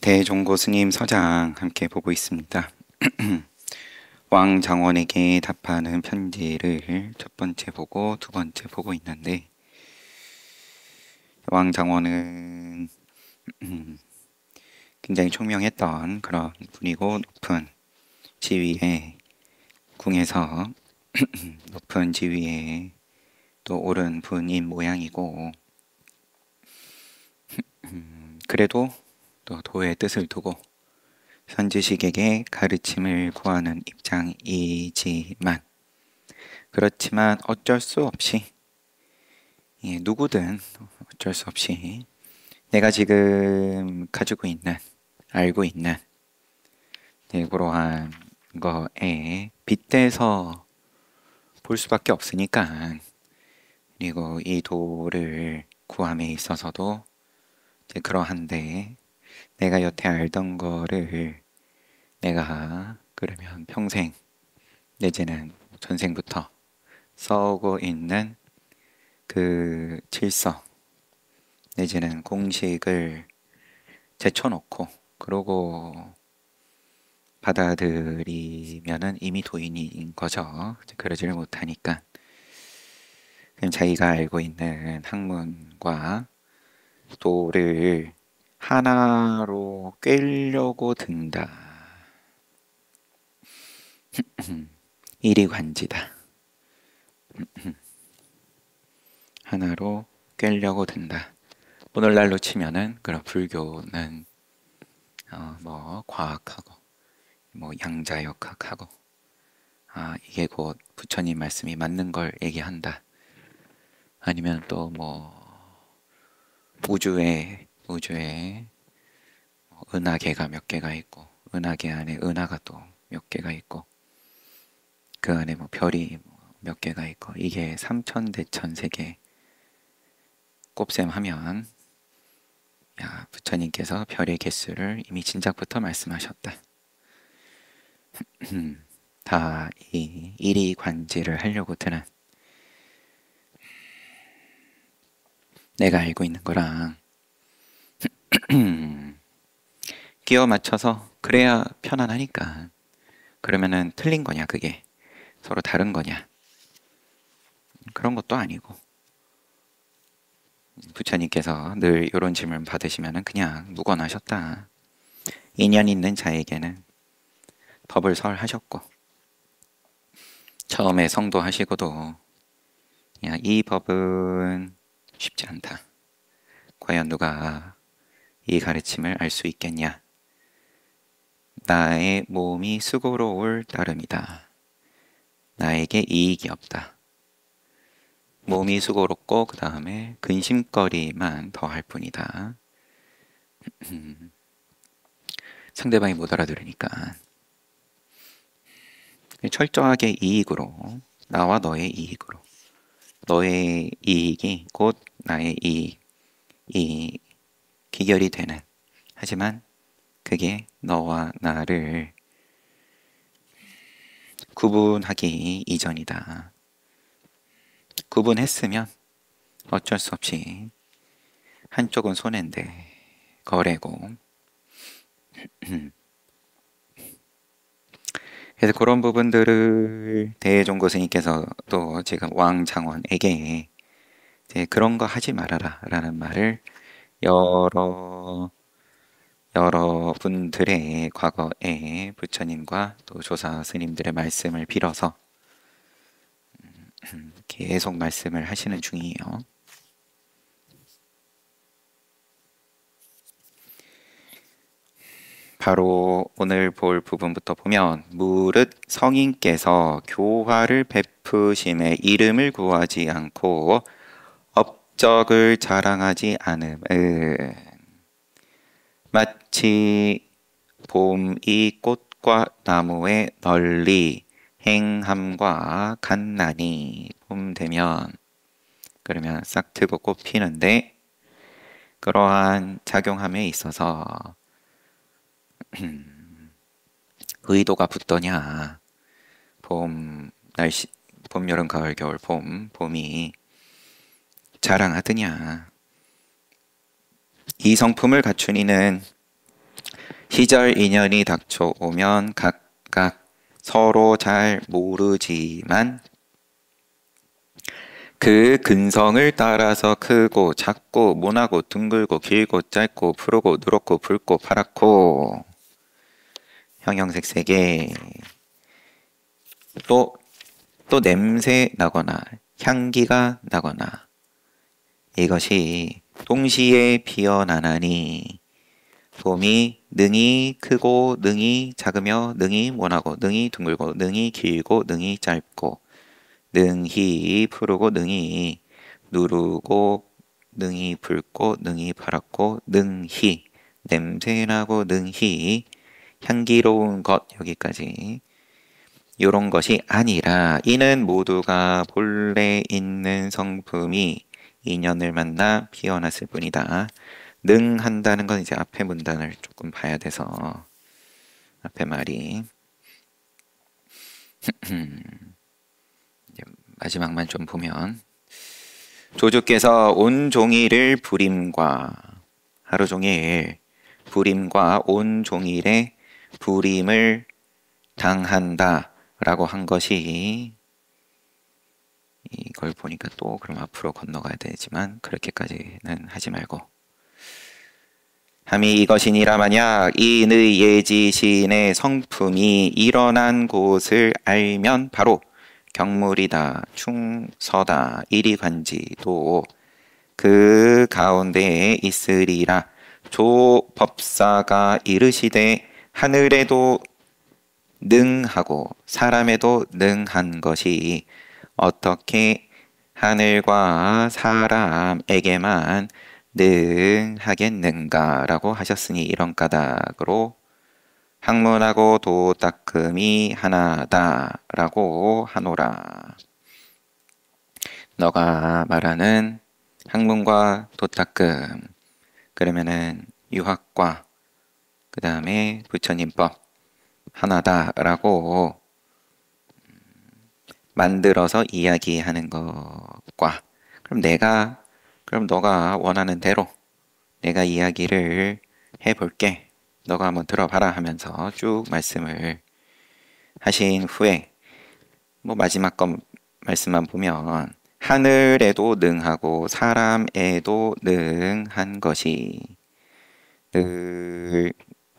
대종고 스님 서장 함께 보고 있습니다. 왕장원에게 답하는 편지를 첫 번째 보고 두 번째 보고 있는데, 왕장원은 굉장히 총명했던 그런 분이고, 높은 지위에 궁에서 높은 지위에 또 오른 분인 모양이고, 그래도 또 도의 뜻을 두고 선지식에게 가르침을 구하는 입장이지만, 그렇지만 어쩔 수 없이, 누구든 어쩔 수 없이 내가 지금 가지고 있는, 알고 있는 그러한 거에 빗대서 볼 수밖에 없으니까, 그리고 이 도를 구함에 있어서도 그러한데, 내가 여태 알던 거를 내가 그러면 평생 내지는 전생부터 써오고 있는 그 질서 내지는 공식을 제쳐놓고 그러고 받아들이면은 이미 도인인 거죠. 그러지를 못하니까 그냥 자기가 알고 있는 학문과 도를 하나로 꿰려고 든다. 이리관지다. 하나로 꿰려고 든다. 오늘날로 치면은 그런 불교는 뭐 과학하고 뭐 양자역학하고 이게 곧 부처님 말씀이 맞는 걸 얘기한다. 아니면 또 뭐 우주에 은하계가 몇 개가 있고 은하계 안에 은하가 또 몇 개가 있고 그 안에 뭐 별이 몇 개가 있고 이게 삼천대천 세계 곱셈하면 야 부처님께서 별의 개수를 이미 진작부터 말씀하셨다. 다 이 이리관지를 하려고 드는 내가 알고 있는 거랑 끼워 맞춰서 그래야 편안하니까. 그러면은 틀린 거냐 그게 서로 다른 거냐 그런 것도 아니고 부처님께서 늘 이런 질문 받으시면은 그냥 묵언하셨다. 인연 있는 자에게는 법을 설하셨고 처음에 성도하시고도 야, 이 법은 쉽지 않다. 과연 누가 이 가르침을 알 수 있겠냐? 나의 몸이 수고로울 따름이다. 나에게 이익이 없다. 몸이 수고롭고 그 다음에 근심거리만 더할 뿐이다. 상대방이 못 알아들으니까 철저하게 이익으로 나와 너의 이익으로 너의 이익이 곧 나의 이익이 귀결이 되는 하지만 그게 너와 나를 구분하기 이전이다. 구분했으면 어쩔 수 없이 한쪽은 손해인데 거래고 그래서 그런 부분들을 대종고 스님께서 또 지금 왕장원에게 그런 거 하지 말아라 라는 말을 여러 여러분들의 과거에 부처님과 또 조사 스님들의 말씀을 빌어서 계속 말씀을 하시는 중이에요. 바로 오늘 볼 부분부터 보면 무릇 성인께서 교화를 베푸심에 이름을 구하지 않고 업적을 자랑하지 않음은 마치 봄이 꽃과 나무에 널리 행함과 같나니. 봄 되면 그러면 싹 트고 꽃 피는데 그러한 작용함에 있어서 의도가 붙더냐. 봄, 날씨, 봄, 여름, 가을, 겨울, 봄이 자랑하더냐. 이 성품을 갖춘 이는 시절 인연이 닥쳐오면 각각 서로 잘 모르지만 그 근성을 따라서 크고 작고 모나고 둥글고 길고 짧고 푸르고 누렇고 붉고 파랗고 형형색 색에 또, 또 냄새 나거나 향기가 나거나 이것이 동시에 피어나나니 봄이 능이 크고 능이 작으며 능이 모나고 능이 둥글고 능이 길고 능이 짧고 능히 푸르고 능히 누르고 능히 붉고 능히 파랗고 능히 냄새나고 능히 향기로운 것 여기까지 요런 것이 아니라 이는 모두가 본래 있는 성품이 인연을 만나 피어났을 뿐이다. 능한다는 건 이제 앞에 문단을 조금 봐야 돼서 앞에 말이 마지막만 좀 보면 조주께서 온종일을 불임과 하루 종일 불임과 온종일의 불임을 당한다 라고 한 것이 이걸 보니까 또 그럼 앞으로 건너가야 되지만 그렇게까지는 하지 말고 함이 이것이니라 만약 이의 예지신의 성품이 일어난 곳을 알면 바로 경물이다 충서다 이리관지도 그 가운데에 있으리라. 조법사가 이르시되 하늘에도 능하고 사람에도 능한 것이 어떻게 하늘과 사람에게만 능하겠는가 라고 하셨으니 이런 까닭으로 학문하고 도닦음이 하나다 라고 하노라. 너가 말하는 학문과 도닦음 그러면은 유학과 그 다음에 부처님법 하나다 라고 만들어서 이야기하는 것과 그럼 너가 원하는 대로 내가 이야기를 해볼게. 너가 한번 들어봐라 하면서 쭉 말씀을 하신 후에 뭐 마지막 거 말씀만 보면 하늘에도 능하고 사람에도 능한 것이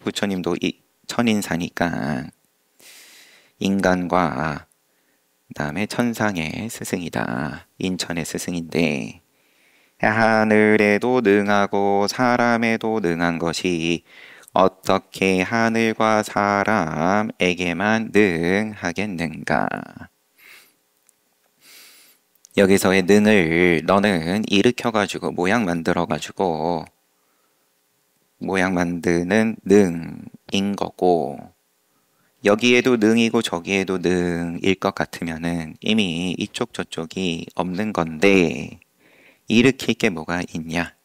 부처님도 천인사니까 인간과 그 다음에 천상의 스승이다. 인천의 스승인데 하늘에도 능하고 사람에도 능한 것이 어떻게 하늘과 사람에게만 능하겠는가. 여기서의 능을 너는 일으켜가지고 모양 만들어가지고 모양 만드는 능인 거고 여기에도 능이고 저기에도 능일 것 같으면은 이미 이쪽 저쪽이 없는 건데 일으킬 게 뭐가 있냐?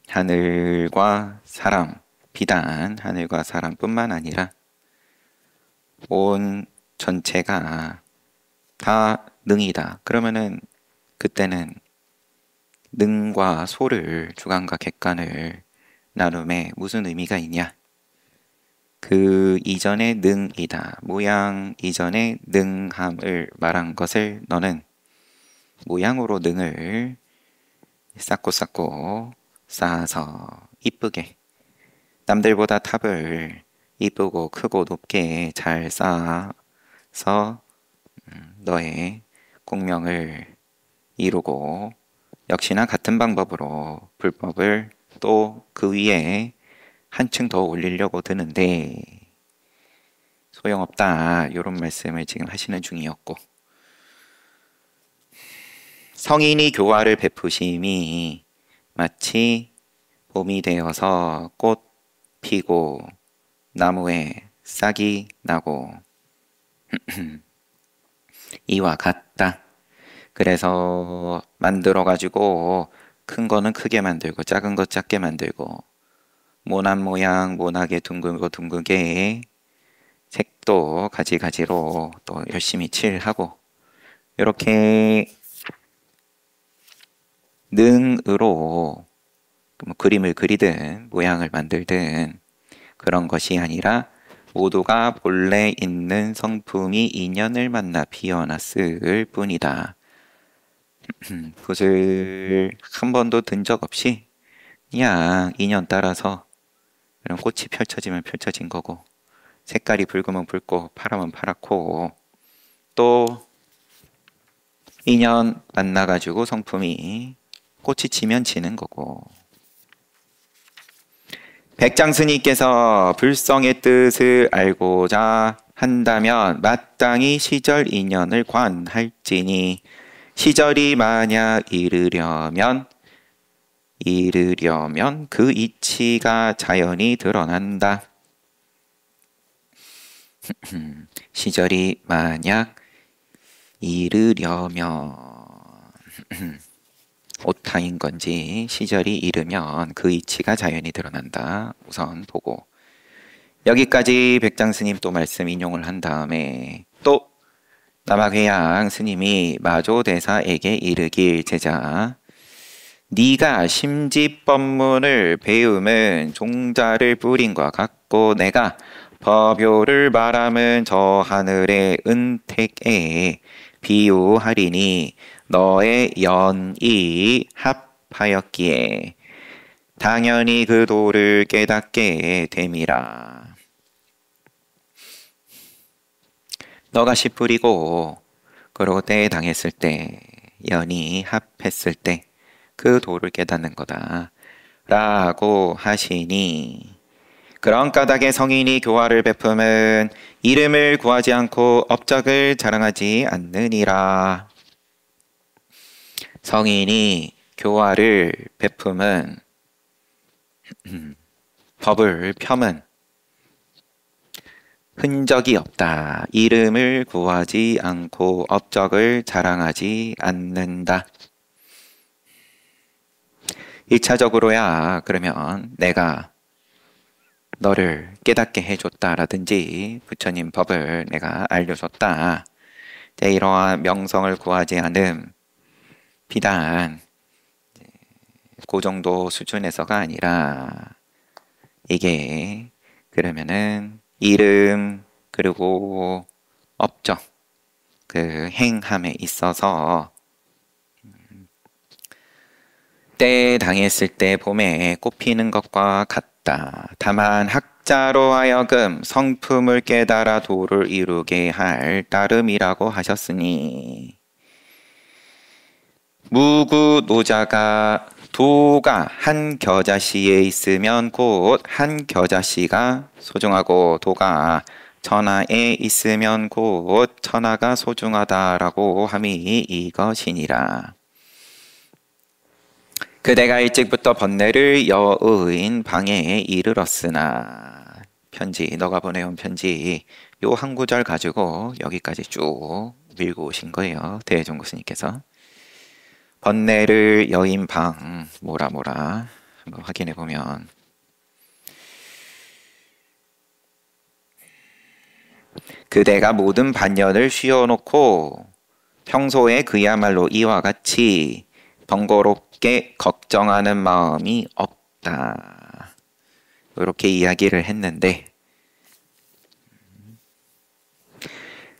하늘과 사람, 비단 하늘과 사람뿐만 아니라 온 전체가 다 능이다. 그러면은 그때는 능과 소를 주관과 객관을 나눔에 무슨 의미가 있냐? 그 이전의 능이다. 모양 이전의 능함을 말한 것을 너는 모양으로 능을 쌓고 쌓아서 이쁘게 남들보다 탑을 이쁘고 크고 높게 잘 쌓아서 너의 공명을 이루고 역시나 같은 방법으로 불법을 또 그 위에 한층 더 올리려고 드는데 소용없다. 이런 말씀을 지금 하시는 중이었고 성인이 교화를 베푸심이 마치 봄이 되어서 꽃 피고 나무에 싹이 나고 이와 같다. 그래서 만들어가지고 큰 거는 크게 만들고 작은 거 작게 만들고 모난 모양 모나게 둥글고 둥글게 색도 가지가지로 또 열심히 칠하고 이렇게 능으로 뭐 그림을 그리든 모양을 만들든 그런 것이 아니라 모두가 본래 있는 성품이 인연을 만나 피어났을 뿐이다. 붓을 한 번도 든 적 없이 그냥 인연 따라서 그런 꽃이 펼쳐지면 펼쳐진 거고, 색깔이 붉으면 붉고 파라면 파랗고, 또 인연 만나가지고 성품이 꽃이 지면 지는 거고. 백장스님께서 불성의 뜻을 알고자 한다면 마땅히 시절 인연을 관할지니, 시절이 만약 이르려면 그 이치가 자연히 드러난다. 시절이 만약 이르려면 오타인 건지 시절이 이르면 그 이치가 자연히 드러난다. 우선 보고, 여기까지 백장스님 또 말씀 인용을 한 다음에 또 남학회양 스님이 마조대사에게 이르길, 제자 네가 심지법문을 배움은 종자를 뿌린과 같고 내가 법요를 말함은 저 하늘의 은택에 비유하리니 너의 연이 합하였기에 당연히 그 도를 깨닫게 됨이라. 너가 씨 뿌리고 그러고 때에 당했을 때, 연이 합했을 때 그 도를 깨닫는 거다 라고 하시니, 그런 까닭에 성인이 교화를 베품은 이름을 구하지 않고 업적을 자랑하지 않느니라. 성인이 교화를 베품은 법을 펴면 흔적이 없다. 이름을 구하지 않고 업적을 자랑하지 않는다. 1차적으로야 그러면 내가 너를 깨닫게 해줬다라든지 부처님 법을 내가 알려줬다, 이러한 명성을 구하지 않음, 비단 그 정도 수준에서가 아니라 이게 그러면은 이름 그리고 업적, 그 행함에 있어서 때에 당했을 때 봄에 꽃피는 것과 같다. 다만 학자로 하여금 성품을 깨달아 도를 이루게 할 따름이라고 하셨으니, 무구노자가 도가 한 겨자씨에 있으면 곧 한 겨자씨가 소중하고, 도가 천하에 있으면 곧 천하가 소중하다라고 함이 이것이니라. 그대가 일찍부터 번뇌를 여의인 방에 이르렀으나, 편지, 너가 보내온 편지 요 한 구절 가지고 여기까지 쭉 밀고 오신 거예요. 대종고 스님께서. 번뇌를 여인 방 뭐라 한번 확인해 보면, 그대가 모든 반년을 쉬어놓고 평소에 그야말로 이와 같이 번거롭게 걱정하는 마음이 없다. 이렇게 이야기를 했는데,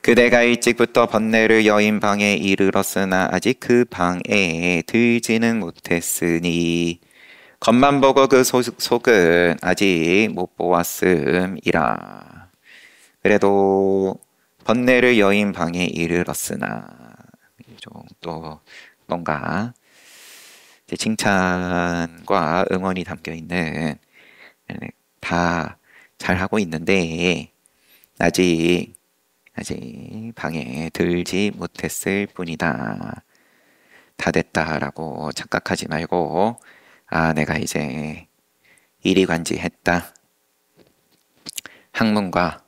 그대가 일찍부터 번뇌를 여인 방에 이르렀으나 아직 그 방에 들지는 못했으니 겉만 보고 그 속은 아직 못 보았음이라. 그래도 번뇌를 여인 방에 이르렀으나, 좀 또 뭔가 칭찬과 응원이 담겨 있는, 다 잘하고 있는데 아직 방에 들지 못했을 뿐이다. 다 됐다라고 착각하지 말고, 내가 이제 이리관지했다. 학문과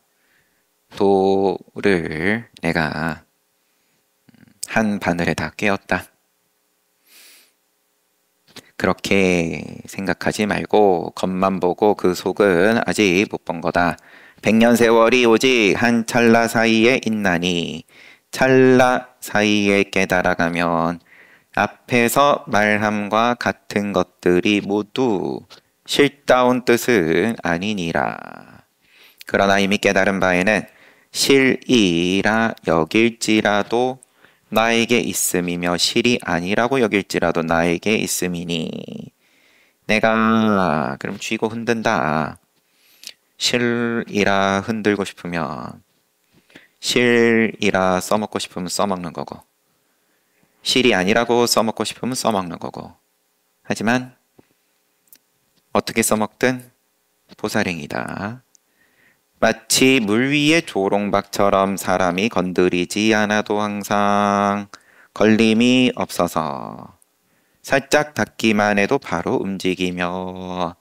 도를 내가 한 바늘에 다 꿰었다. 그렇게 생각하지 말고 겉만 보고 그 속은 아직 못 본 거다. 100년 세월이 오직 한 찰나 사이에 있나니 찰나 사이에 깨달아가면 앞에서 말함과 같은 것들이 모두 실다운 뜻은 아니니라. 그러나 이미 깨달은 바에는 실이라 여길지라도 나에게 있음이며 실이 아니라고 여길지라도 나에게 있음이니 내가 그럼 쥐고 흔든다. 실이라 흔들고 싶으면 실이라 써먹고 싶으면 써먹는 거고 실이 아니라고 써먹고 싶으면 써먹는 거고 하지만 어떻게 써먹든 도사랭이다. 마치 물 위의 조롱박처럼 사람이 건드리지 않아도 항상 걸림이 없어서 살짝 닿기만 해도 바로 움직이며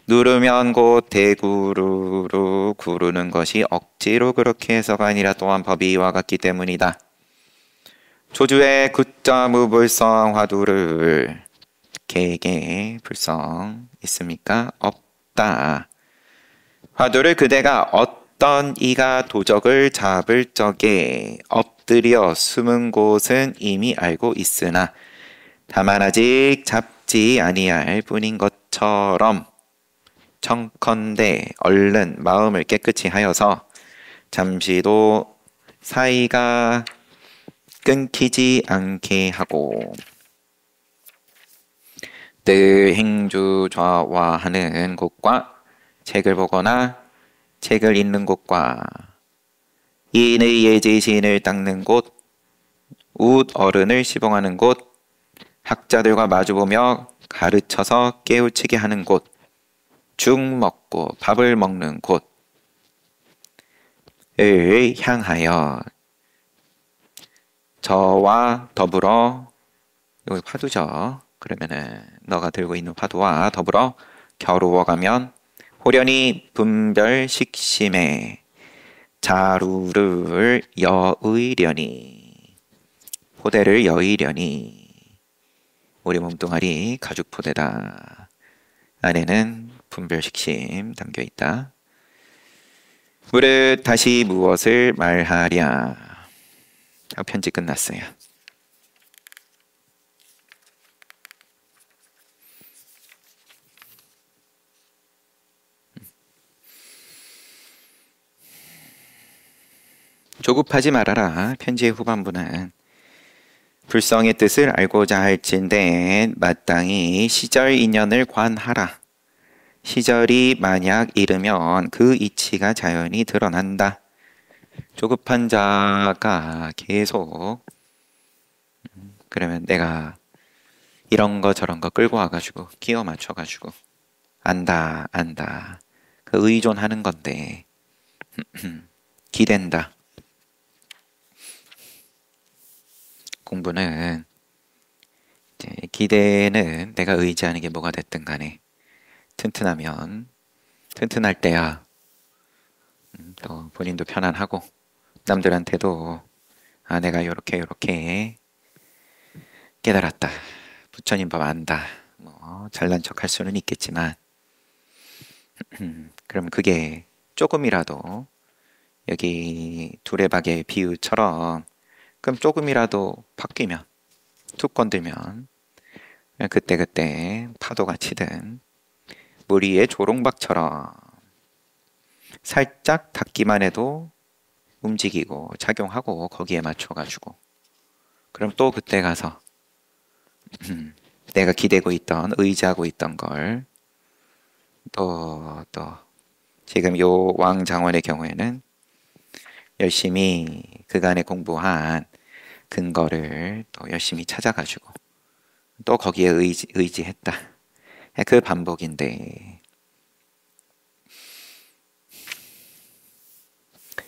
누르면 곧 대구르르 구르는 것이 억지로 그렇게 해서가 아니라 또한 법이 이와 같기 때문이다. 조주의 굿자무불성 화두를 개에게 불성 있습니까? 없다. 화두를 그대가 어떤 이가 도적을 잡을 적에 엎드려 숨은 곳은 이미 알고 있으나 다만 아직 잡지 아니할 뿐인 것처럼 청컨대 얼른 마음을 깨끗이 하여서 잠시도 사이가 끊기지 않게 하고 늘 행주 좌와하는 곳과 책을 보거나 책을 읽는 곳과 인의 예지신을 닦는 곳, 웃 어른을 시봉하는 곳, 학자들과 마주보며 가르쳐서 깨우치게 하는 곳, 죽 먹고 밥을 먹는 곳을 향하여 저와 더불어 여기 화두죠. 그러면은 너가 들고 있는 화두와 더불어 겨루어가면 호련히 분별식심에 자루를 여의려니 포대를 여의려니 우리 몸뚱아리 가죽포대다. 안에는 분별식심 담겨있다. 무릇 다시 무엇을 말하랴. 편지 끝났어요. 조급하지 말아라. 편지의 후반부는 불성의 뜻을 알고자 할진대 마땅히 시절 인연을 관하라. 시절이 만약 이르면 그 이치가 자연히 드러난다. 조급한 자가 계속 그러면 내가 이런 거 저런 거 끌고 와가지고 끼워 맞춰가지고 안다 그 의존하는 건데 기댄다. 공부는 이제 기대는 내가 의지하는 게 뭐가 됐든 간에 튼튼하면 튼튼할 때야 또 본인도 편안하고 남들한테도 아 내가 요렇게 깨달았다. 부처님 법 안다. 뭐 잘난 척 할 수는 있겠지만 그럼 그게 조금이라도 여기 두레박의 비유처럼 그럼 조금이라도 바뀌면 툭 건들면 그때 파도가 치든 물 위에 조롱박처럼 살짝 닿기만 해도 움직이고 작용하고 거기에 맞춰가지고 그럼 또 그때 가서 내가 기대고 있던 의지하고 있던 걸 또 지금 요 왕장원의 경우에는 열심히 그간에 공부한 근거를 또 열심히 찾아가지고 또 거기에 의지했다. 그 반복인데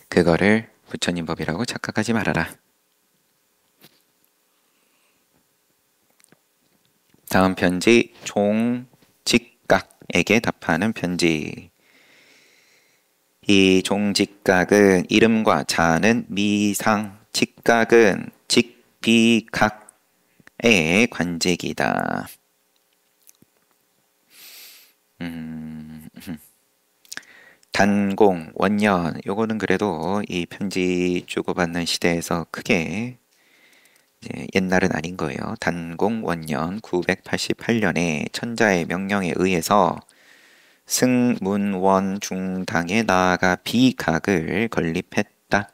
그거를 부처님 법이라고 착각하지 말아라. 다음 편지 종직각에게 답하는 편지. 이 종직각은 이름과 자는 미상, 직각은 직비각의 관직이다. 단공, 원년 요거는 그래도 이 편지 주고받는 시대에서 크게 이제 옛날은 아닌 거예요. 단공 원년 988년에 천자의 명령에 의해서 승문원 중당에 나아가 비각을 건립했다.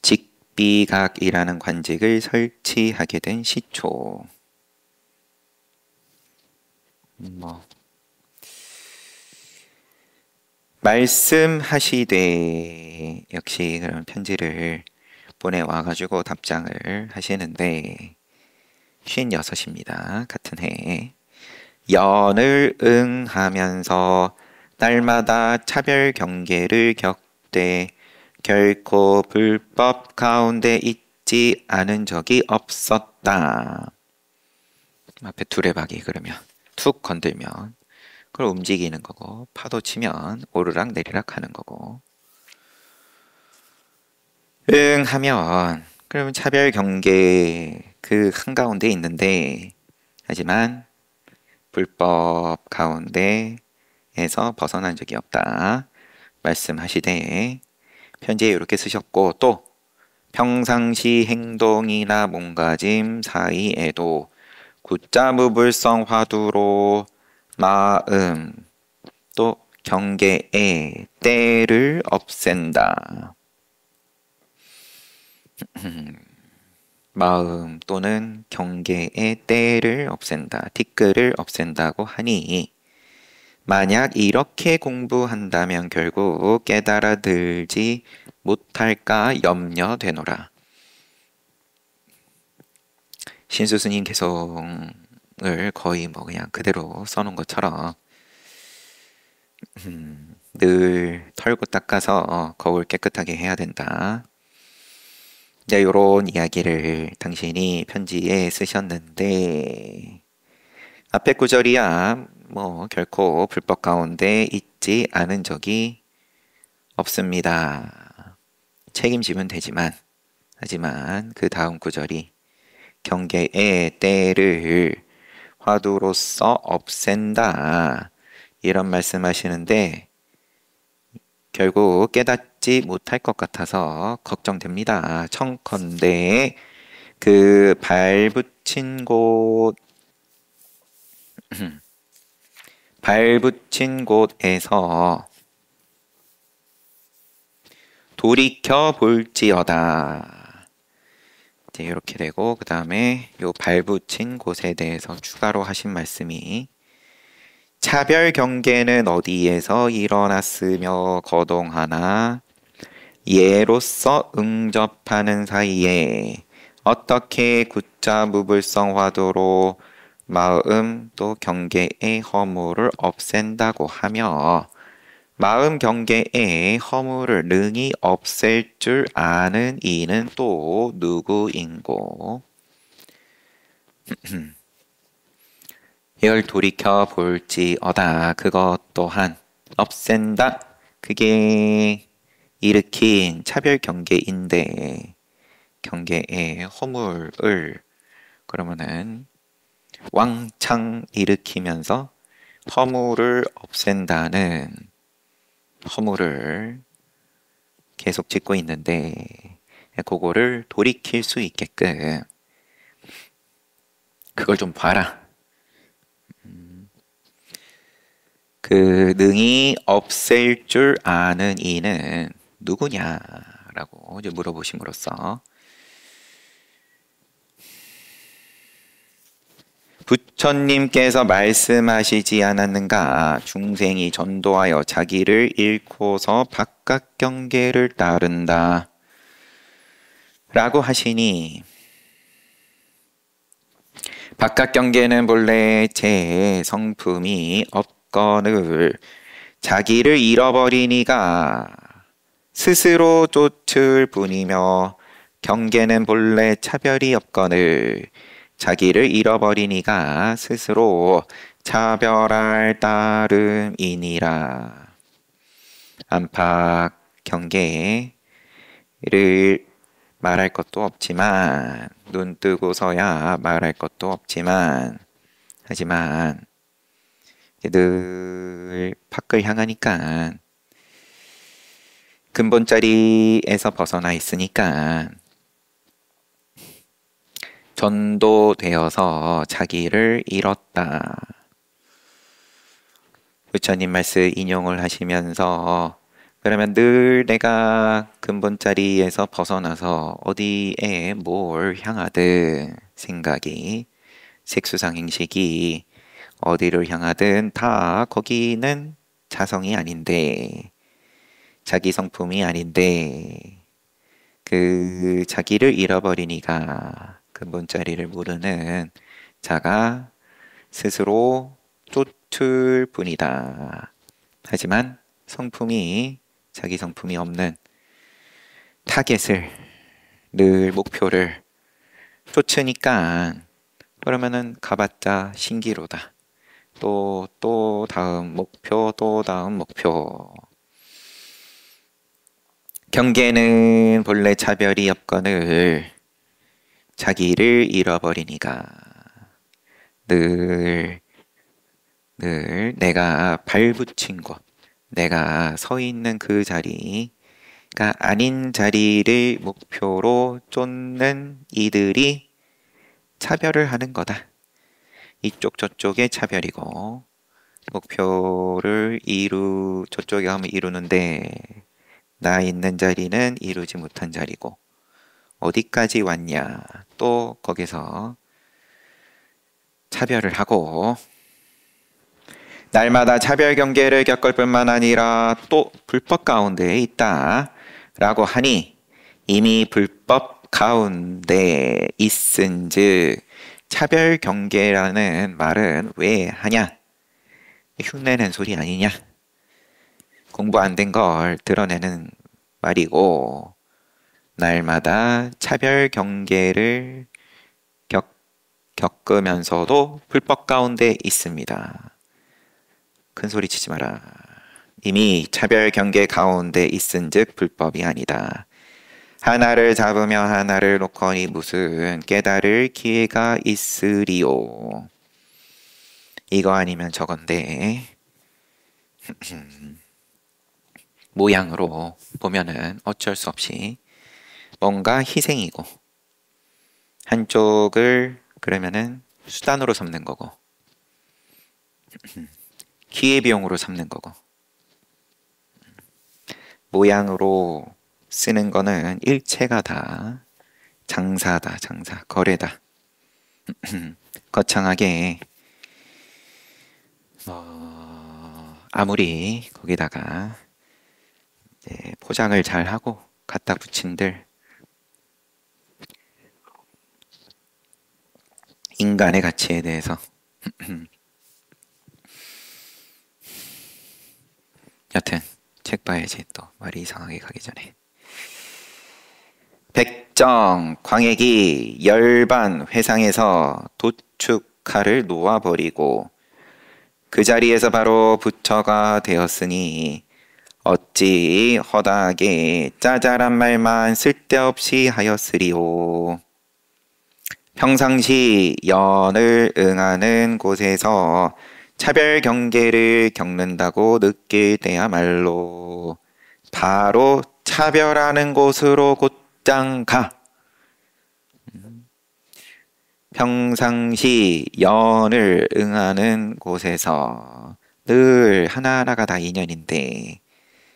직비각이라는 관직을 설치하게 된 시초. 말씀하시되 역시 그런 편지를 보내와가지고 답장을 하시는데 56입니다. 같은 해. 연을 응하면서 날마다 차별 경계를 겪되 결코 불법 가운데 있지 않은 적이 없었다. 앞에 두레박이 그러면 툭 건들면 그걸 움직이는 거고, 파도 치면 오르락 내리락 하는 거고. 하면 그러면 차별 경계 그 한가운데 있는데, 하지만 불법 가운데에서 벗어난 적이 없다 말씀하시되, 편지에 이렇게 쓰셨고, 또 평상시 행동이나 몸가짐 사이에도 굿자무불성 화두로 마음 또 경계의 때를 없앤다. 마음 또는 경계의 때를 없앤다. 티끌을 없앤다고 하니 만약 이렇게 공부한다면 결국 깨달아들지 못할까 염려되노라. 신수스님 개성을 거의 뭐 그냥 그대로 써놓은 것처럼 늘 털고 닦아서 거울 깨끗하게 해야 된다. 이제 요런 이야기를 당신이 편지에 쓰셨는데, 앞에 구절이야 뭐 결코 불법 가운데 있지 않은 적이 없습니다. 책임지면 되지만, 하지만 그 다음 구절이 경계의 때를 화두로서 없앤다 이런 말씀하시는데, 결국 깨닫지 못할 것 같아서 걱정됩니다. 청컨대 그 발붙인 곳에서 돌이켜 볼지어다. 이제 이렇게 되고, 그 다음에 요 발붙인 곳에 대해서 추가로 하신 말씀이 차별 경계는 어디에서 일어났으며 거동하나 예로서 응접하는 사이에 어떻게 굿자 무불성 화두로 마음 또 경계의 허물을 없앤다고 하며 마음 경계의 허물을 능히 없앨 줄 아는 이는 또 누구인고. 이걸 돌이켜 볼지어다. 그것 또한 없앤다. 그게 일으킨 차별 경계인데, 경계의 허물을 그러면은 왕창 일으키면서 허물을 없앤다는 허물을 계속 짓고 있는데, 그거를 돌이킬 수 있게끔 그걸 좀 봐라. 그 능히 없앨 줄 아는 이는 누구냐라고 이제 물어보심으로써 부처님께서 말씀하시지 않았는가? 중생이 전도하여 자기를 잃고서 바깥 경계를 따른다 라고 하시니, 바깥 경계는 본래 제 성품이 없거늘 자기를 잃어버리니가 스스로 쫓을 뿐이며, 경계는 본래 차별이 없거늘 자기를 잃어버리니가 스스로 차별할 따름이니라. 안팎 경계를 말할 것도 없지만, 눈 뜨고서야 말할 것도 없지만, 하지만 늘 밖을 향하니까 근본자리에서 벗어나 있으니까 전도되어서 자기를 잃었다. 부처님 말씀 인용을 하시면서 그러면 늘 내가 근본 자리에서 벗어나서 어디에 뭘 향하든 생각이 색수상 행식이 어디를 향하든 다 거기는 자성이 아닌데 자기 성품이 아닌데 그 자기를 잃어버리니까 근본 자리를 모르는 자가 스스로 쫓을 뿐이다. 하지만 성품이 자기 성품이 없는 타겟을 늘 목표를 쫓으니까 그러면은 가봤자 신기로다. 또 다음 목표 또 다음 목표. 경계는 본래 차별이 없거늘 자기를 잃어버리니까 늘 내가 발붙인 곳, 내가 서 있는 그 자리가 아닌 자리를 목표로 쫓는 이들이 차별을 하는 거다. 이쪽 저쪽의 차별이고 목표를 저쪽에 하면 이루는데 나 있는 자리는 이루지 못한 자리고 어디까지 왔냐 또 거기서 차별을 하고 날마다 차별 경계를 겪을 뿐만 아니라 또 불법 가운데에 있다 라고 하니 이미 불법 가운데 있은즉 차별 경계라는 말은 왜 하냐? 흉내낸 소리 아니냐? 공부 안 된 걸 드러내는 말이고 날마다 차별 경계를 겪으면서도 불법 가운데 있습니다. 큰 소리 치지 마라. 이미 차별 경계 가운데 있은즉 불법이 아니다. 하나를 잡으며 하나를 놓거니 무슨 깨달을 기회가 있으리요. 이거 아니면 저건데 모양으로 보면은 어쩔 수 없이 뭔가 희생이고 한쪽을 그러면은 수단으로 삼는 거고 기회비용으로 삼는 거고 모양으로 쓰는 거는 일체가 다 장사다, 장사, 거래다. 거창하게 아무리 거기다가 이제 포장을 잘 하고 갖다 붙인들 인간의 가치에 대해서 여튼 책 봐야지 또 말이 이상하게 가기 전에. 백정 광액이 열반 회상에서 도축칼을 놓아버리고 그 자리에서 바로 부처가 되었으니 어찌 허다하게 짜잘한 말만 쓸데없이 하였으리오. 평상시 연을 응하는 곳에서 차별 경계를 겪는다고 느낄 때야말로 바로 차별하는 곳으로 곧장 가. 평상시 연을 응하는 곳에서 늘 하나하나가 다 인연인데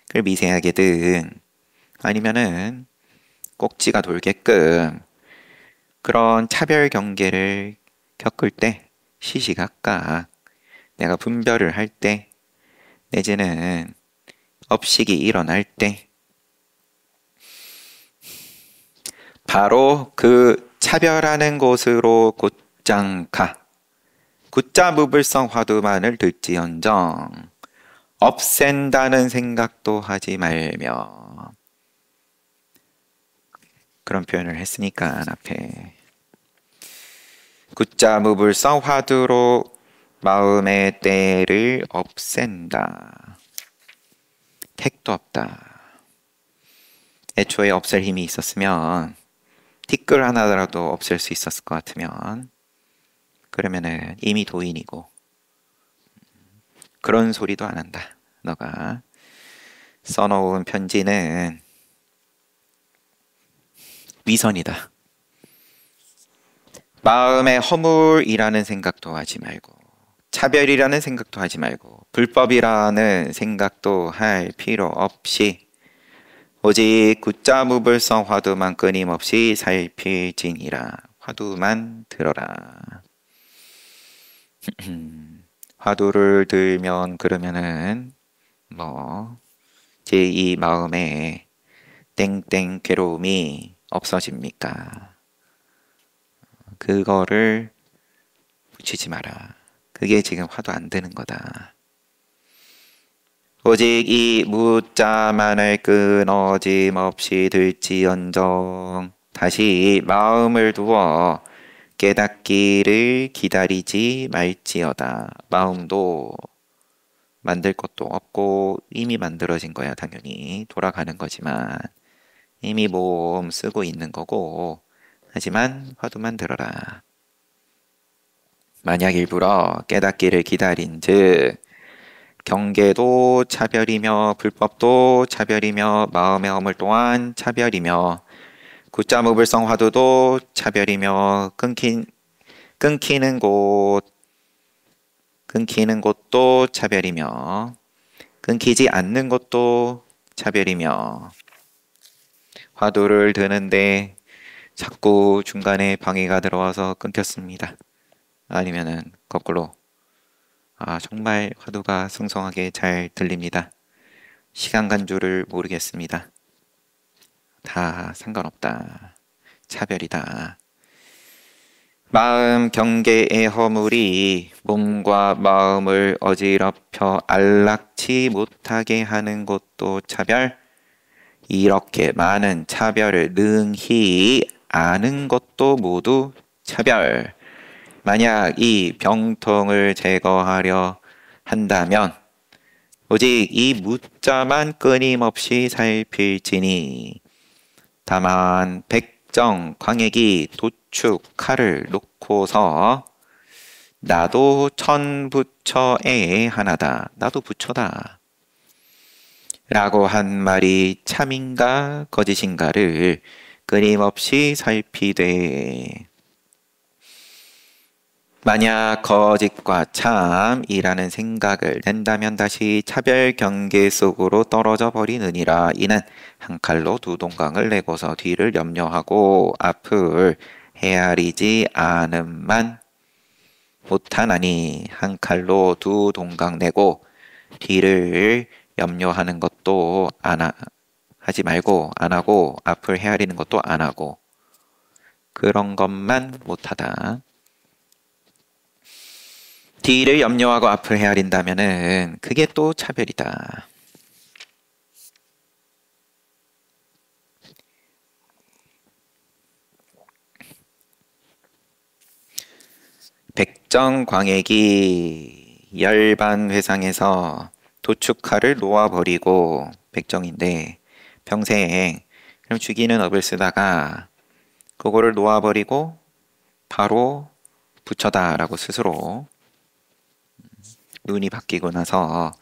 그걸 미세하게든 아니면은 꼭지가 돌게끔 그런 차별 경계를 겪을 때 시시각각 내가 분별을 할 때 내지는 업식이 일어날 때 바로 그 차별하는 곳으로 곧장 가. 굿자 무불성 화두만을 들지언정 없앤다는 생각도 하지 말며. 그런 표현을 했으니까 앞에 굿자 무불성 화두로 마음의 때를 없앤다. 택도 없다. 애초에 없앨 힘이 있었으면 티끌 하나라도 없앨 수 있었을 것 같으면 그러면은 이미 도인이고 그런 소리도 안 한다. 너가 써놓은 편지는 위선이다. 마음에 허물이라는 생각도 하지 말고 차별이라는 생각도 하지 말고 불법이라는 생각도 할 필요 없이 오직 굿자 무불성 화두만 끊임없이 살필지니라. 화두만 들어라. 화두를 들면 그러면은 제 이 마음에 땡땡 괴로움이 없어집니까? 그거를 붙이지 마라. 그게 지금 화두 안 드는 거다. 오직 이 무자만을 끊어짐 없이 들지언정 다시 마음을 두어 깨닫기를 기다리지 말지어다. 마음도 만들 것도 없고 이미 만들어진 거야. 당연히 돌아가는 거지만 이미 몸 쓰고 있는 거고 하지만 화두만 들어라. 만약 일부러 깨닫기를 기다린 즉 경계도 차별이며 불법도 차별이며 마음의 허물 또한 차별이며 굿자 무불성 화두도 차별이며 끊기는 곳도 차별이며 끊기지 않는 것도 차별이며 화두를 드는데 자꾸 중간에 방해가 들어와서 끊겼습니다. 아니면은 거꾸로 정말 화두가 승성하게 잘 들립니다. 시간 간 줄을 모르겠습니다. 다 상관없다. 차별이다. 마음 경계의 허물이 몸과 마음을 어지럽혀 안락치 못하게 하는 것도 차별. 이렇게 많은 차별을 능히 아는 것도 모두 차별. 만약 이 병통을 제거하려 한다면 오직 이 무자만 끊임없이 살필지니 다만 백정 광액이 도축 칼을 놓고서 나도 천부처에 하나다. 나도 부처다. 라고 한 말이 참인가 거짓인가를 끊임없이 살피되 만약 거짓과 참이라는 생각을 낸다면 다시 차별 경계 속으로 떨어져 버리느니라. 이는 한 칼로 두 동강을 내고서 뒤를 염려하고 앞을 헤아리지 않음만 못하나니 한 칼로 두 동강 내고 뒤를 염려하는 것도 하지 말고 안 하고 앞을 헤아리는 것도 안 하고 그런 것만 못하다. 뒤를 염려하고 앞을 헤아린다면은 그게 또 차별이다. 백정광액이 열반회상에서 도축칼을 놓아버리고 백정인데 평생 그럼 죽이는 업을 쓰다가 그거를 놓아버리고 바로 부처다라고 스스로 눈이 바뀌고 나서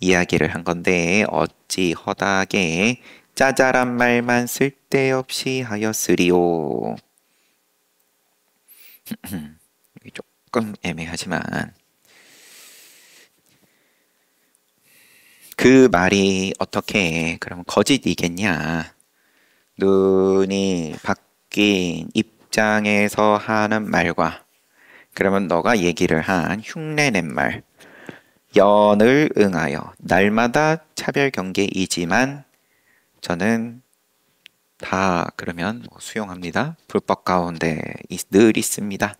이야기를 한 건데 어찌 허다하게 짜잘한 말만 쓸데없이 하였으리오. 조금 애매하지만 그 말이 어떻게 그럼 거짓이겠냐. 눈이 바뀐 입장에서 하는 말과 그러면 너가 얘기를 한 흉내낸 말 연을 응하여 날마다 차별 경계이지만 저는 다 그러면 수용합니다. 불법 가운데 늘 있습니다.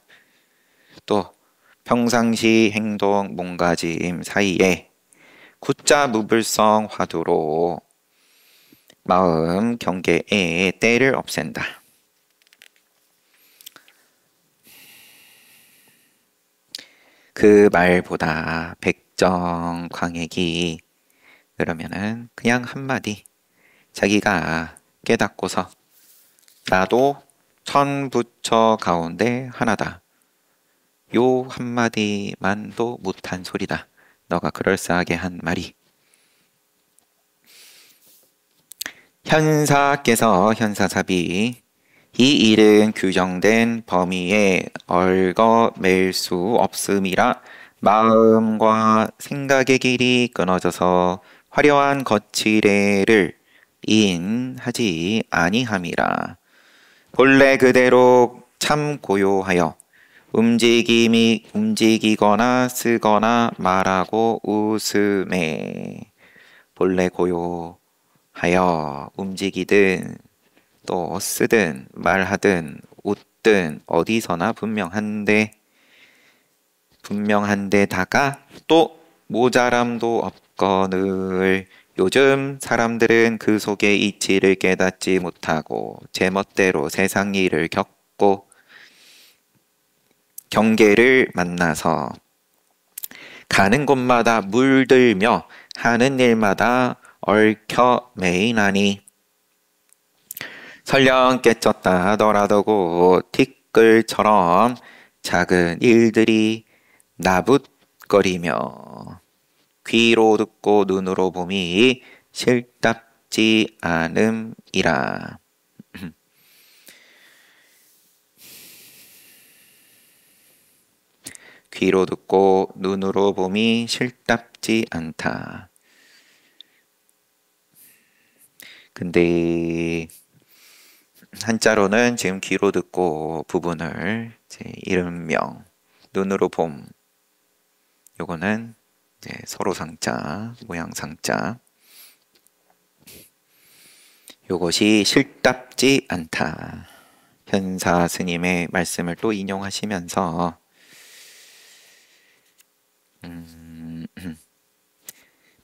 또 평상시 행동 몸가짐 사이에 굿자 무불성 화두로 마음 경계에 때를 없앤다. 그 말보다 백정 광액이 그러면은 그냥 한마디 자기가 깨닫고서 나도 천부처 가운데 하나다. 요 한마디만도 못한 소리다. 너가 그럴싸하게 한 말이. 현사께서 현사사비 이 일은 규정된 범위에 얽어맬 수 없음이라 마음과 생각의 길이 끊어져서 화려한 거칠애를 인하지 아니함이라. 본래 그대로 참 고요하여 움직임이 움직이거나 쓰거나 말하고 웃음에 본래 고요하여 움직이든 또 쓰든 말하든 웃든 어디서나 분명한데다가 또 모자람도 없거늘 요즘 사람들은 그 속의 이치를 깨닫지 못하고 제멋대로 세상 일을 겪고 경계를 만나서 가는 곳마다 물들며 하는 일마다 얽혀 매이나니 설령 깨쳤다 하더라도 곧 티끌처럼 작은 일들이 나붓거리며 귀로 듣고 눈으로 봄이 실답지 않음이라. 귀로 듣고 눈으로 봄이 실답지 않다. 근데 한자로는 지금 귀로 듣고 부분을 이제 이름명, 눈으로 봄, 요거는 이제 서로 상자, 모양 상자. 요것이 실답지 않다. 현사 스님의 말씀을 또 인용하시면서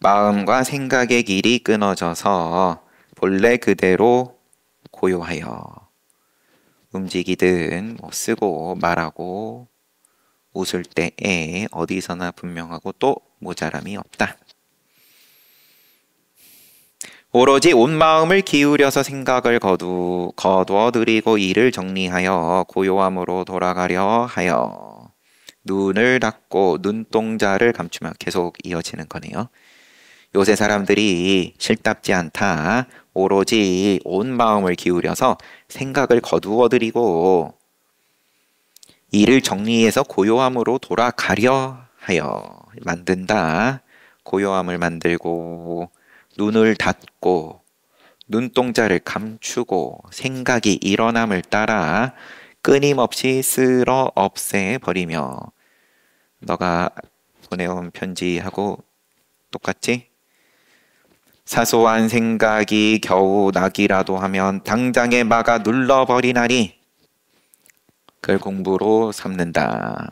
마음과 생각의 길이 끊어져서 본래 그대로 고요하여 움직이든 쓰고 말하고 웃을 때에 어디서나 분명하고 또 모자람이 없다. 오로지 온 마음을 기울여서 생각을 거두어들이고 일을 정리하여 고요함으로 돌아가려 하여 눈을 닫고 눈동자를 감추며 계속 이어지는 거네요. 요새 사람들이 실답지 않다. 오로지 온 마음을 기울여서 생각을 거두어들이고 일을 정리해서 고요함으로 돌아가려 하여 만든다. 고요함을 만들고 눈을 닫고 눈동자를 감추고 생각이 일어남을 따라 끊임없이 쓸어 없애버리며 너가 보내온 편지하고 똑같지? 사소한 생각이 겨우 나기라도 하면 당장에 막아 눌러버리나니 그걸 공부로 삼는다.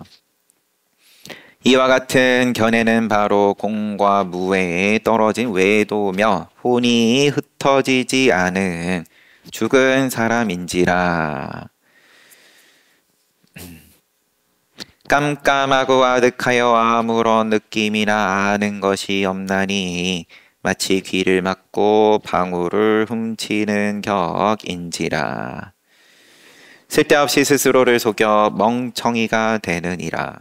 이와 같은 견해는 바로 공과 무에 떨어진 외도며 혼이 흩어지지 않은 죽은 사람인지라. 깜깜하고 아득하여 아무런 느낌이나 아는 것이 없나니 마치 귀를 막고 방울을 훔치는 격인지라. 쓸데없이 스스로를 속여 멍청이가 되느니라.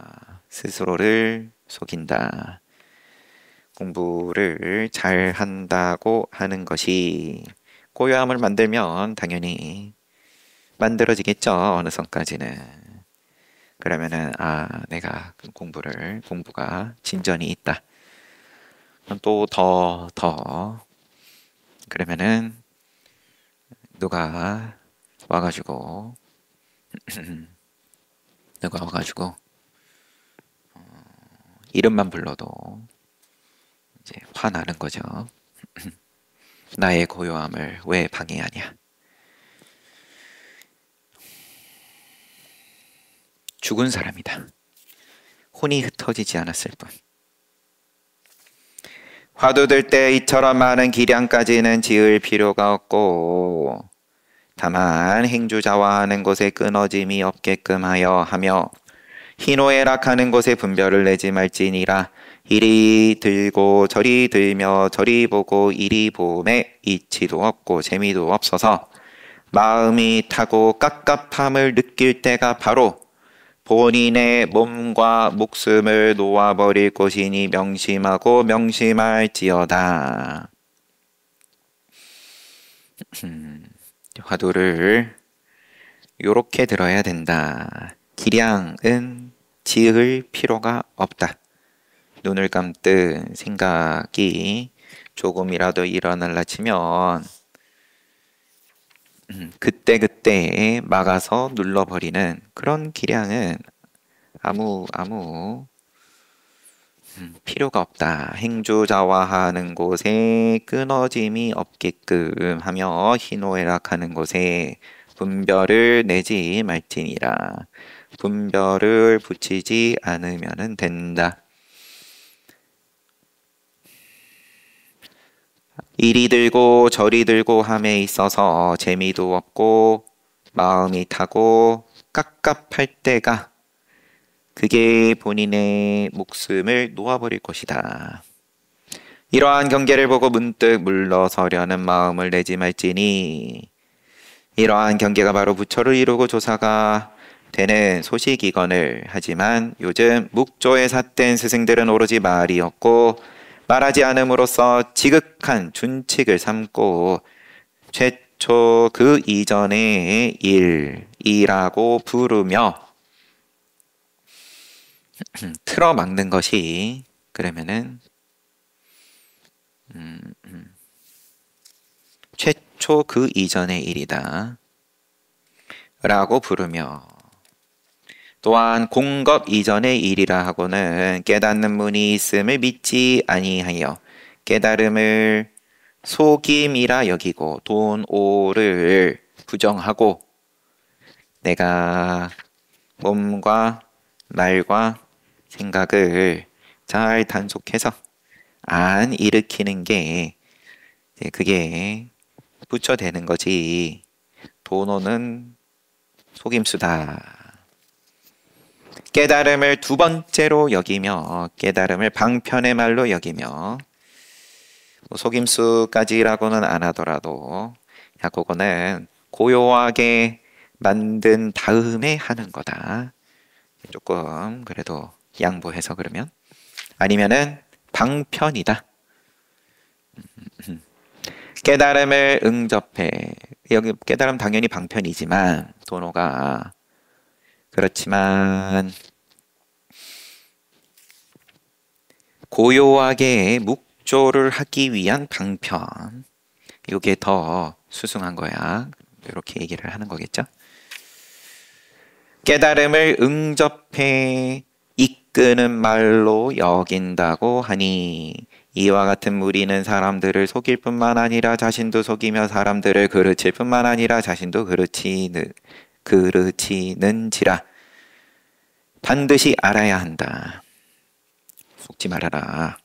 스스로를 속인다. 공부를 잘 한다고 하는 것이 고요함을 만들면 당연히 만들어지겠죠. 어느 선까지는. 그러면은 내가 공부가 진전이 있다. 또 더 그러면은 누가 와가지고 이름만 불러도 이제 화나는 거죠. 나의 고요함을 왜 방해하냐. 죽은 사람이다. 혼이 흩어지지 않았을 뿐. 화두 들 때 이처럼 많은 기량까지는 지을 필요가 없고 다만 행주자와하는 곳에 끊어짐이 없게끔 하며 희노애락하는 곳에 분별을 내지 말지니라. 이리 들고 저리 들며 저리 보고 이리 봄에 이치도 없고 재미도 없어서 마음이 타고 깝깝함을 느낄 때가 바로 본인의 몸과 목숨을 놓아버릴 것이니 명심하고 명심할지어다. 화두를 요렇게 들어야 된다. 기량은 지을 필요가 없다. 눈을 감뜬 생각이 조금이라도 일어날라 치면 그때그때 막아서 눌러버리는 그런 기량은 아무 필요가 없다. 행주자화하는 곳에 끊어짐이 없게끔 하며 희노애락하는 곳에 분별을 내지 말지니라. 분별을 붙이지 않으면 된다. 이리 들고 저리 들고 함에 있어서 재미도 없고 마음이 타고 깝깝할 때가 그게 본인의 목숨을 놓아버릴 것이다. 이러한 경계를 보고 문득 물러서려는 마음을 내지 말지니 이러한 경계가 바로 부처를 이루고 조사가 되는 소식이거늘 하지만 요즘 묵조에 삿된 스승들은 오로지 말이 없고 말하지 않음으로써 지극한 준칙을 삼고 최초 그 이전의 일이라고 부르며 틀어막는 것이 그러면은 최초 그 이전의 일이다 라고 부르며 또한 공겁 이전의 일이라 하고는 깨닫는 문이 있음을 믿지 아니하여 깨달음을 속임이라 여기고 돈 오를 부정하고 내가 몸과 말과 생각을 잘 단속해서 안 일으키는 게 그게 부처되는 거지. 도노는 속임수다. 깨달음을 두 번째로 여기며 깨달음을 방편의 말로 여기며 속임수까지라고는 안 하더라도 야 그거는 고요하게 만든 다음에 하는 거다. 조금 그래도 양보해서 그러면 아니면은 방편이다. 깨달음을 응접해 여기 깨달음 당연히 방편이지만 도노가 그렇지만 고요하게 묵조를 하기 위한 방편 이게 더 수승한 거야. 이렇게 얘기를 하는 거겠죠. 깨달음을 응접해 이끄는 말로 여긴다고 하니 이와 같은 무리는 사람들을 속일 뿐만 아니라 자신도 속이며 사람들을 그르칠 뿐만 아니라 자신도 그르치는지라 반드시 알아야 한다. 속지 말아라.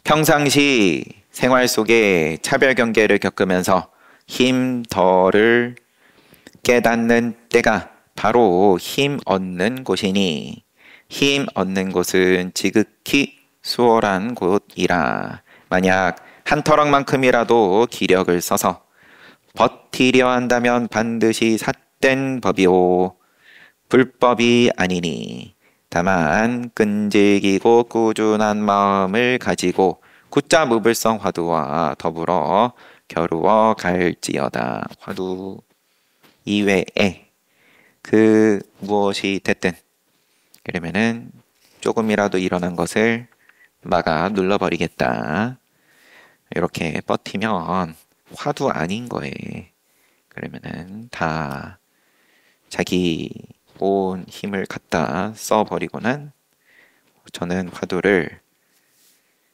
평상시 생활 속에 차별 경계를 겪으면서 힘덜을 깨닫는 때가 바로 힘 얻는 곳이니 힘 얻는 곳은 지극히 수월한 곳이라. 만약 한 터럭만큼이라도 기력을 써서 버티려 한다면 반드시 삿된 법이오 불법이 아니니 다만 끈질기고 꾸준한 마음을 가지고 굳자 무불성 화두와 더불어 겨루어 갈지어다. 화두 이외에 그 무엇이 됐든 그러면은 조금이라도 일어난 것을 막아 눌러버리겠다. 이렇게 버티면 화두 아닌 거에 그러면은 다 자기 온 힘을 갖다 써버리고는 저는 화두를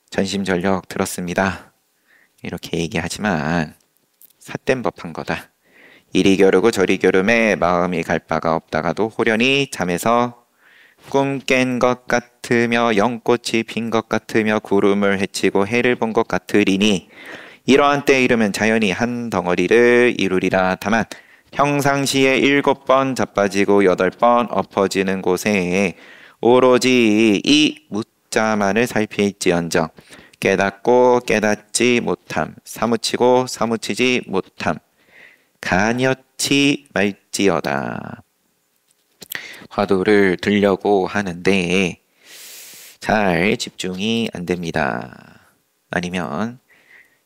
전심전력 들었습니다. 이렇게 얘기하지만 삿된 법한 거다. 이리 겨루고 저리 겨름에 마음이 갈 바가 없다가도 호련히 잠에서 꿈 깬 것 같으며 연꽃이 핀 것 같으며 구름을 헤치고 해를 본 것 같으리니 이러한 때에 이르면 자연히 한 덩어리를 이루리라. 다만 평상시에 7번 자빠지고 8번 엎어지는 곳에 오로지 이 묻자만을 살필지언정 깨닫고 깨닫지 못함 사무치고 사무치지 못함 가녀치 말지어다. 화두를 들려고 하는데 잘 집중이 안 됩니다. 아니면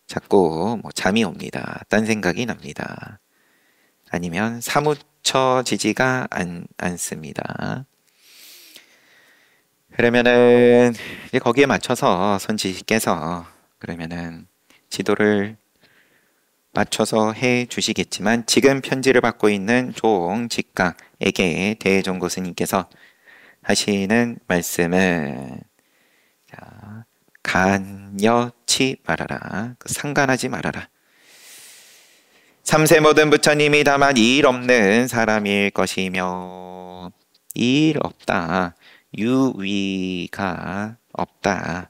자꾸 잠이 옵니다. 딴 생각이 납니다. 아니면 사무쳐지지가 않습니다. 그러면은 이제 거기에 맞춰서 선지식께서 그러면은 지도를 맞춰서 해 주시겠지만 지금 편지를 받고 있는 종 직각에게 대종고 스님께서 하시는 말씀은 자, 간여치 말아라. 상관하지 말아라. 삼세 모든 부처님이 다만 일 없는 사람일 것이며 일 없다. 유위가 없다.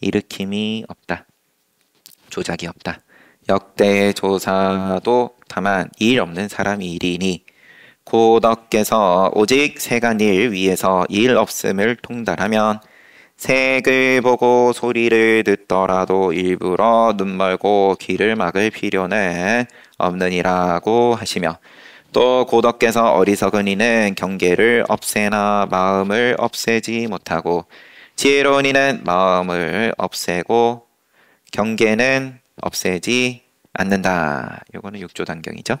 일으킴이 없다. 조작이 없다. 역대 조사도 다만 일 없는 사람이 일이니 고덕께서 오직 세간일 위에서 일 없음을 통달하면 색을 보고 소리를 듣더라도 일부러 눈 멀고 귀를 막을 필요는 없느니라고 하시며 또 고덕께서 어리석은 이는 경계를 없애나 마음을 없애지 못하고 지혜로운 이는 마음을 없애고 경계는 없애지 않는다. 요거는 육조단경이죠.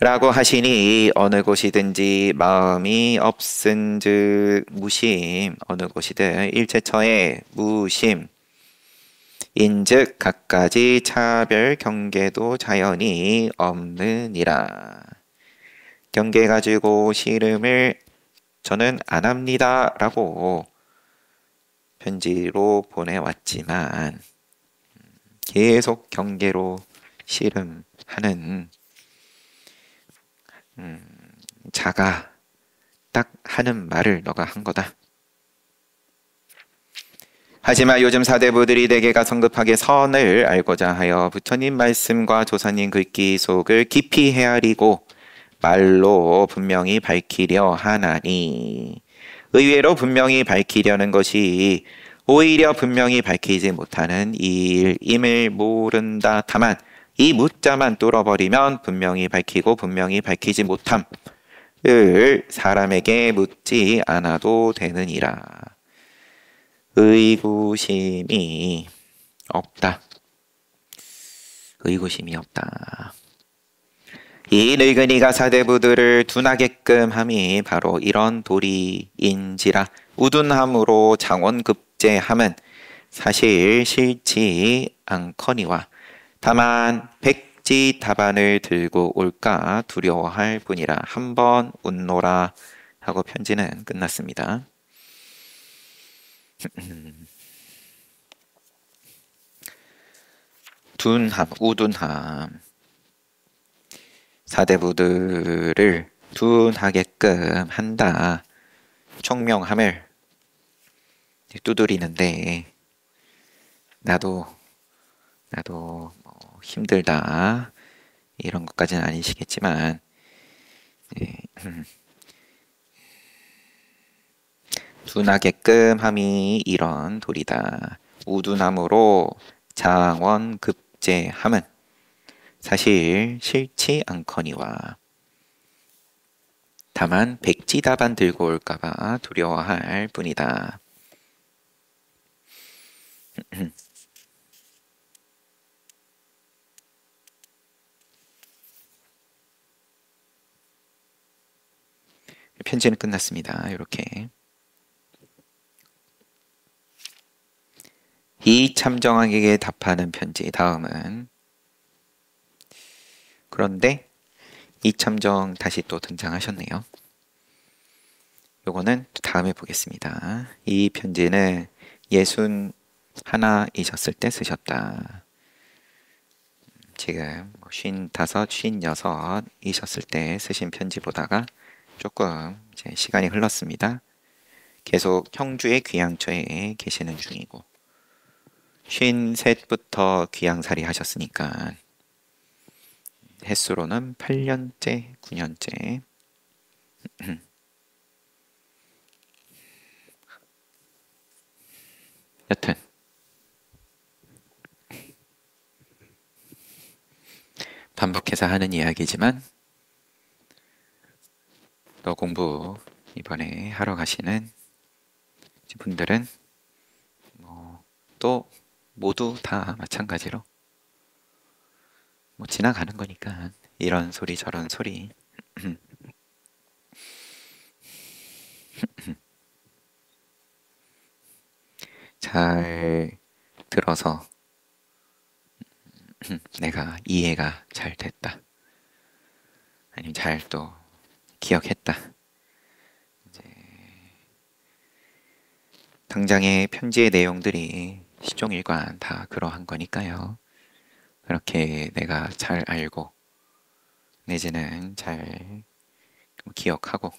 라고 하시니 어느 곳이든지 마음이 없은즉 무심 어느 곳이든 일체처에 무심 인즉 갖가지 차별 경계도 자연히 없느니라. 경계 가지고 씨름을 저는 안 합니다 라고 편지로 보내왔지만 계속 경계로 씨름하는 자가 딱 하는 말을 너가 한 거다. 하지만 요즘 사대부들이 대개가 성급하게 선을 알고자 하여 부처님 말씀과 조사님 글귀 속을 깊이 헤아리고 말로 분명히 밝히려 하나니 의외로 분명히 밝히려는 것이 오히려 분명히 밝히지 못하는 일임을 모른다. 다만 이 묻자만 뚫어버리면 분명히 밝히고 분명히 밝히지 못함을 사람에게 묻지 않아도 되느니라. 의구심이 없다. 의구심이 없다. 이 늙은이가 사대부들을 둔하게끔 함이 바로 이런 도리인지라. 우둔함으로 장원급제함은 사실 싫지 않거니와 다만 백지다반을 들고 올까 두려워할 뿐이라. 한번 웃노라 하고 편지는 끝났습니다. 둔함, 우둔함. 사대부들을 둔하게끔 한다. 총명함을 두드리는데 나도 뭐 힘들다 이런 것까지는 아니시겠지만 둔하게끔 함이 이런 도리다. 우둔함으로 장원급제함은 사실 싫지 않거니와 다만 백지다반 들고 올까봐 두려워할 뿐이다. 편지는 끝났습니다. 이렇게 이 참정학에게 답하는 편지. 다음은 그런데 이참정 다시 또 등장하셨네요. 요거는 다음에 보겠습니다. 이 편지는 61이셨을 때 쓰셨다. 지금 55, 56이셨을 때 쓰신 편지보다가 조금 이제 시간이 흘렀습니다. 계속 형주의 귀양처에 계시는 중이고 53부터 귀양살이 하셨으니까 횟수로는 8년째, 9년째. 여튼 반복해서 하는 이야기지만 너 공부 이번에 하러 가시는 분들은 또 모두 다 마찬가지로 뭐 지나가는 거니까 이런 소리 저런 소리 잘 들어서 내가 이해가 잘 됐다. 아니면 잘 또 기억했다. 이제 당장의 편지의 내용들이 시종일관 다 그러한 거니까요. 그렇게 내가 잘 알고 내지는 잘 기억하고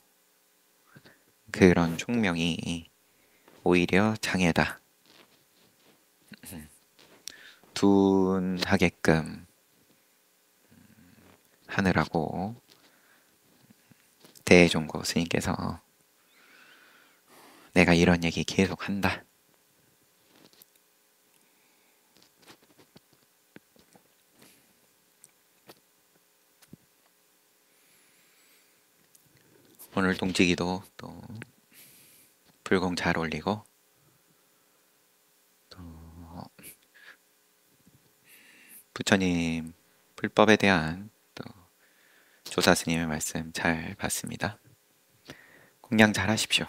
그런 총명이 오히려 장애다. 둔하게끔 하느라고 대종고 스님께서 내가 이런 얘기 계속 한다. 오늘 동지기도 또 불공 잘 올리고 또 부처님 불법에 대한 또 조사 스님의 말씀 잘 봤습니다. 공양 잘 하십시오.